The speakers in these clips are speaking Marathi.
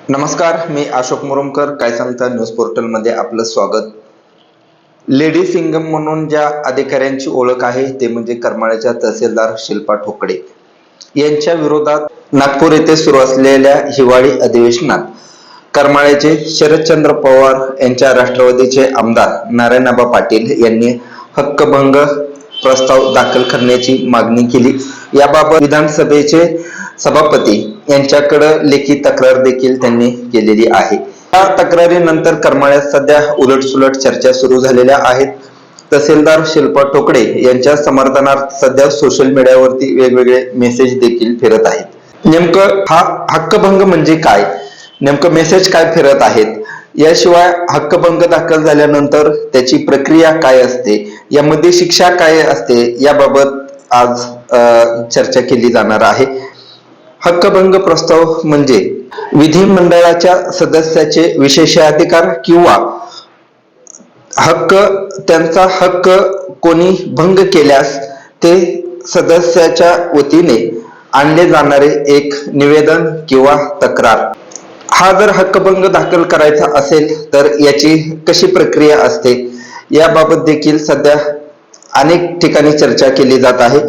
नमस्कार, मी अशोक मुरुमकर. काय सांगता न्यूज पोर्टल मध्ये आपलं स्वागत. लेडी सिंगम म्हणून ज्या अधिकाऱ्यांची ओळख आहे ते म्हणजे करमाळ्याच्या तहसीलदार शिल्पा ठोकळे यांच्या विरोधात नागपूर येथे सुरू असलेल्या हिवाळी अधिवेशनात करमाळ्याचे शरदचंद्र पवार यांच्या राष्ट्रवादीचे आमदार नारायणआबा पाटील यांनी हक्कभंग प्रस्ताव दाखल करण्याची मागणी केली. याबाबत विधानसभेचे सभापती यांच्याकडे लेखी तक्रार देखील त्यांनी केलेली आहे. या तक्रारीनंतर करमाळ्यात सध्या उलटसुलट चर्चा सुरू झालेल्या आहेत. तहसीलदार शिल्पा ठोकळे यांच्या समर्थनार्थ सध्या सोशल मीडियावरती वेगवेगळे मेसेज देखील फिरत आहेत. नेमकं हा हक्कभंग म्हणजे काय, नेमकं मेसेज काय फिरत आहेत, याशिवाय हक्कभंग दाखल झाल्यानंतर त्याची प्रक्रिया काय असते, यामध्ये शिक्षा काय असते, याबाबत आज चर्चा केली जाणार आहे. हक्कभंग प्रस्ताव म्हणजे विधिमंडळाच्या सदस्याचे विशेषाधिकार किंवा त्यांचा हक्क कोणी भंग केल्यास ते सदस्याच्या वतीने आणले जाणारे एक निवेदन किंवा तक्रार. हा जर हक्कभंग दाखल करायचा असेल तर याची कशी प्रक्रिया असते याबाबत देखील सध्या अनेक ठिकाणी चर्चा केली जात आहे.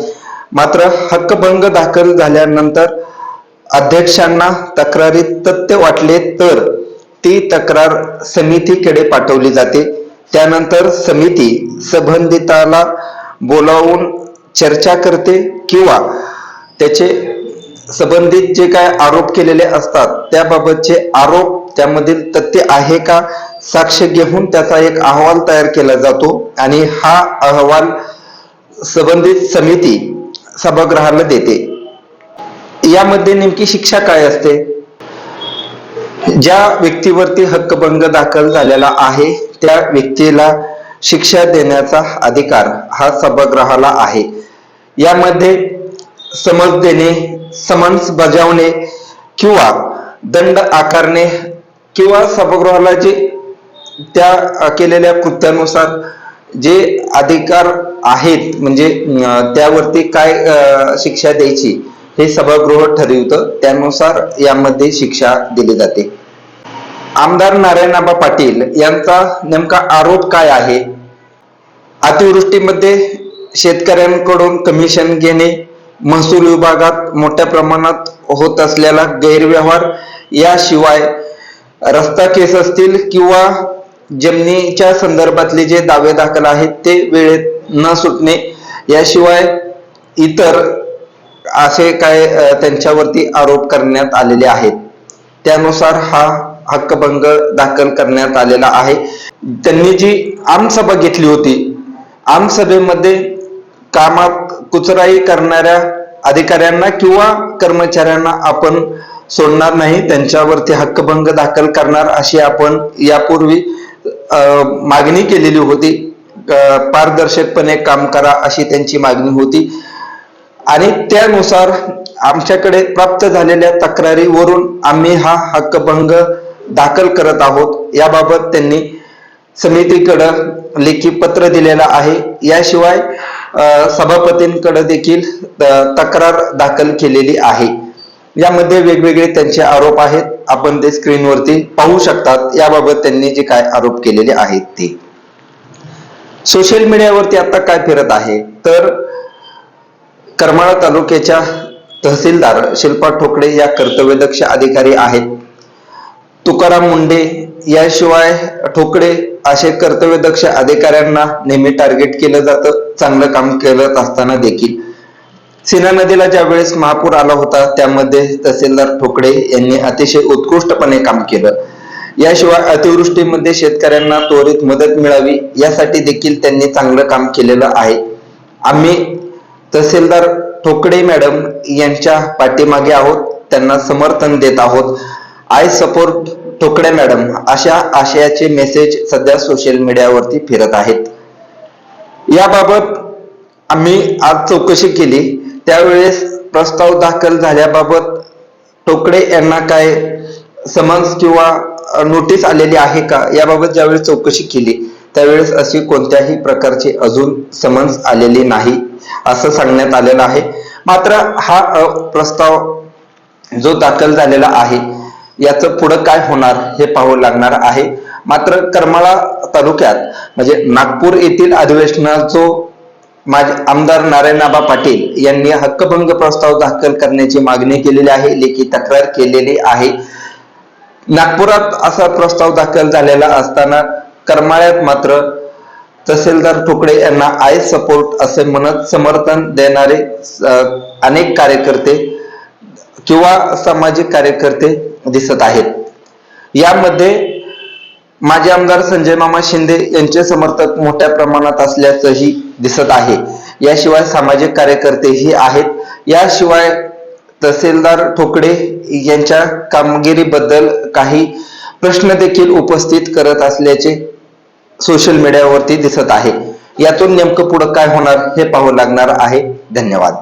मात्र हक्कभंग दाखल झाल्यानंतर अध्यक्षांना तक्रारीत तथ्य वाटले तर ती तक्रार समितीकडे पाठवली जाते. त्यानंतर समिती संबंधिताला बोलावून चर्चा करते किंवा त्याचे संबंधित जे काय आरोप केलेले असतात त्याबाबतचे आरोप, त्यामधील तथ्य आहे का, साक्ष घेऊन त्याचा एक अहवाल तयार केला जातो आणि हा अहवाल संबंधित समिती सभागृहाला देते. यामध्ये नेमकी शिक्षा काय असते? ज्या व्यक्तीवरती हक्कभंग दाखल झालेला आहे त्या व्यक्तीला शिक्षा देण्याचा अधिकार हा सभागृहाला आहे. यामध्ये समन्स देणे, समन्स बजावणे किंवा दंड आकारणे किंवा सभागृहाला जे त्या केलेल्या कृत्यानुसार जे अधिकार आहेत म्हणजे त्यावरती काय शिक्षा द्यायची हे सभागृह ठरवतं. त्यानुसार यामध्ये शिक्षा दिली जाते. आमदार नारायणआबा पाटील यांचा नेमका आरोप काय आहे? अतिवृष्टीमध्ये शेतकऱ्यांकडून कमिशन घेणे, महसूल विभागात मोठ्या प्रमाणात होत असलेला गैरव्यवहार, याशिवाय रस्ता केस असतील किंवा जमिनीच्या संदर्भातले जे दावे दाखल आहेत ते वेळेत न सुटणे, याशिवाय इतर असे काय त्यांच्यावरती आरोप करण्यात आलेले आहेत. त्यानुसार हा हक्कभंग दाखल करण्यात आलेला आहे. त्यांनी जी आमसभा घेतली होती, आमसभेमध्ये कामात कुचराई करणाऱ्या अधिकाऱ्यांना किंवा कर्मचाऱ्यांना आपण सोडणार नाही, त्यांच्यावरती हक्कभंग दाखल करणार अशी आपण यापूर्वी मागणी केलेली होती. पारदर्शकपणे काम करा अशी त्यांची मागणी होती आणि त्यानुसार आमच्याकडे प्राप्त झालेल्या तक्रारीवरून आम्ही हा हक्कभंग दाखल करत आहोत. याबाबत त्यांनी समितीकडे लेखी पत्र दिलेलं आहे. याशिवाय सभापतींकडे देखील तक्रार दाखल केलेली आहे. यामध्ये वेगवेगळे त्यांचे आरोप आहेत, आपण ते स्क्रीनवरती पाहू शकतात. याबाबत त्यांनी जे काय आरोप केलेले आहेत ते सोशल मीडियावरती आता काय फिरत आहे तर करमाळा तालुक्याच्या तहसीलदार शिल्पा ठोकळे या कर्तव्यदक्ष अधिकारी आहेत. तुकाराम मुंडे याशिवाय ठोकळे असे कर्तव्यदक्ष अधिकाऱ्यांना नेहमी टार्गेट केलं जातं चांगलं काम करत असताना देखील. सीना नदीला ज्या वेळेस महापूर आला होता त्यामध्ये तहसीलदार ठोकळे यांनी अतिशय उत्कृष्टपणे काम केलं. याशिवाय अतिवृष्टीमध्ये शेतकऱ्यांना त्वरित मदत मिळावी यासाठी देखील त्यांनी चांगलं काम केलेलं आहे. आम्ही तहसीलदार ठोकळे मॅडम यांच्या पाठीमागे आहोत, त्यांना समर्थन देत आहोत. आय सपोर्ट ठोकळे मॅडम अशा आशयाचे मेसेज सध्या सोशल मीडियावरती फिरत आहेत. याबाबत आम्ही आज चौकशी केली. त्यावेळेस प्रस्ताव दाखल झाल्याबाबत ठोकळे यांना काय समन्स किंवा नोटीस आलेली आहे का याबाबत ज्यावेळेस चौकशी केली त्यावेळेस अशी कोणत्याही प्रकारची अजून समन्स आलेली नाही असं सांगण्यात आलेलं आहे. मात्र हा प्रस्ताव जो दाखल झालेला आहे याचं पुढं काय होणार हे पाहावं लागणार आहे. मात्र करमाळा तालुक्यात म्हणजे नागपूर येथील अधिवेशनात जो माजी आमदार नारायणआबा पाटील यांनी हक्कभंग प्रस्ताव दाखल करण्याची मागणी केलेली आहे, लेखी तक्रार केलेली आहे. नागपुरात असा प्रस्ताव दाखल झालेला असताना करमाळ्यात मात्र तहसीलदार ठोकळे यांना आय सपोर्ट असे म्हणत समर्थन देणारे अनेक कार्यकर्ते किंवा सामाजिक कार्यकर्ते दिसत आहेत. यामध्ये माजी आमदार संजय मामा शिंदे यांचे समर्थक मोठ्या प्रमाणात असल्याचंही दिसत आहे. याशिवाय सामाजिक कार्यकर्तेही आहेत. याशिवाय तहसीलदार ठोकळे यांच्या कामगिरीबद्दल काही प्रश्न देखील उपस्थित करत असल्याचे सोशल मीडियावरती दिसत आहे. यातून नेमकं पुढे काय होणार हे पाहावं लागणार आहे. धन्यवाद.